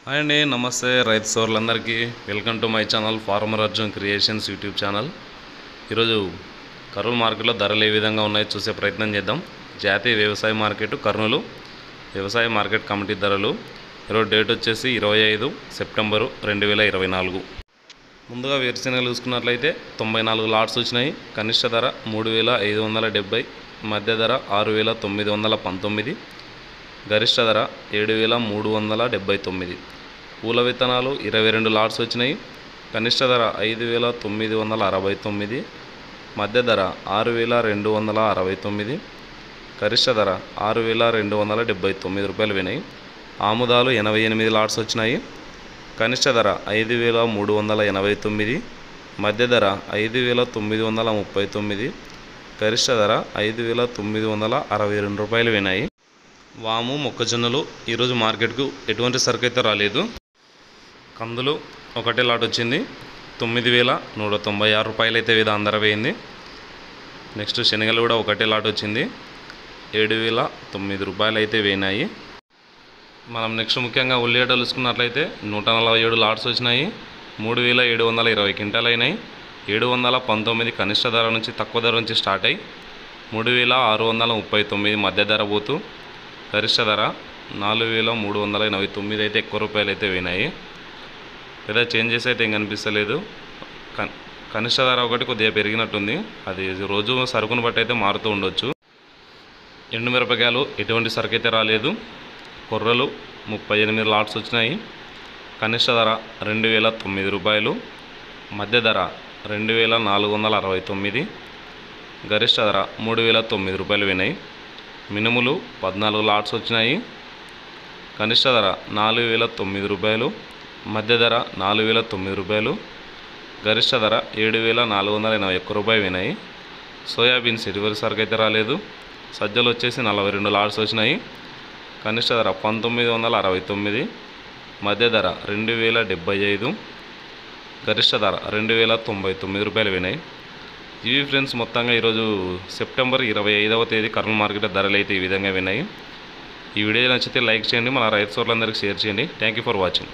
Hi అండి, నమస్తే రైతు సోదరులందరికీ. Welcome to my channel farmer Arjun creations YouTube channel. ఈరోజు కర్నూలు మార్కెట్లో ధరలు ఏ విధంగా ఉన్నాయో చూసే ప్రయత్నం చేద్దాం. జాతీయ వ్యవసాయ మార్కెట్ కర్నూలు వ్యవసాయ మార్కెట్ కమిటీ ధరలు ఈరోజు డేట్ వచ్చేసి 25 సెప్టెంబరు 2024. ముందుగా వేరుశెనగలు చూసుకున్నట్లయితే 94 లాట్స్ వచ్చినాయి. కనిష్ట ధర 3570, మధ్య ధర 6919, గరిష్ట ధర 7379. పూల విత్తనాలు 22 లాట్స్ వచ్చినాయి. కనిష్ట ధర 5969, మధ్య ధర 6269, గరిష్ట ధర 6279 రూపాయలు వినాయి. ఆముదాలు 88 లాట్స్ వచ్చినాయి. కనిష్ట ధర 5389, మధ్య ధర 5939, గరిష్ట ధర 5962 రూపాయలు వినాయి. వాము మొక్కజొన్నలు ఈరోజు మార్కెట్కు ఎటువంటి సరుకు అయితే రాలేదు. కందులు ఒకటే లాట్ వచ్చింది, 9196 రూపాయలు అయితే అందర వేయింది. నెక్స్ట్ శనగలు కూడా ఒకటే లాట్ వచ్చింది, 7009 రూపాయలు అయితే వేయినాయి. మనం నెక్స్ట్ ముఖ్యంగా ఉల్లిగడ్డలు చూసుకున్నట్లయితే 147 లాట్స్ వచ్చినాయి, 3720 క్వింటాలు అయినాయి. 719 కనిష్ట ధర నుంచి తక్కువ ధర నుంచి స్టార్ట్ అయ్యి 3639 మధ్య ధర పోతూ గరిష్ట ధర 4389 అయితే ఎక్కువ రూపాయలు అయితే వేయినాయి. లేదా చేంజెస్ అయితే ఏం కనిపిస్తలేదు. కనిష్ట ధర ఒకటి కొద్దిగా పెరిగినట్టుంది, అది రోజు సరుకును బట్టి అయితే మారుతూ ఉండొచ్చు. ఎండుమిరపకాయలు ఎటువంటి సరుకు అయితే రాలేదు. కొర్రలు 38 లాట్స్ వచ్చినాయి. కనిష్ట ధర 2009 రూపాయలు, మధ్య ధర 2469, గరిష్ట ధర 3009 రూపాయలు వినాయి. మినుములు 14 లాట్స్ వచ్చినాయి. కనిష్ట ధర 4009 రూపాయలు, మధ్య ధర 4009 రూపాయలు, గరిష్ట ధర 7481 రూపాయలు వినాయి. సోయాబీన్స్ ఎటువంటి సరుకు అయితే రాలేదు. సజ్జలు వచ్చేసి 42 లాట్స్ వచ్చినాయి. కనిష్ట ధర 1969, మధ్య ధర 2075, గరిష్ట ధర 2099 రూపాయలు వినాయి. ఇవి ఫ్రెండ్స్ మొత్తంగా ఈరోజు సెప్టెంబర్ 25వ తేదీ కర్నూలు మార్కెట్ ధరలు అయితే ఈ విధంగా వినాయి. ఈ వీడియో నచ్చితే లైక్ చేయండి, మన రైతు సోదరులందరికీ షేర్ చేయండి. Thank you for watching.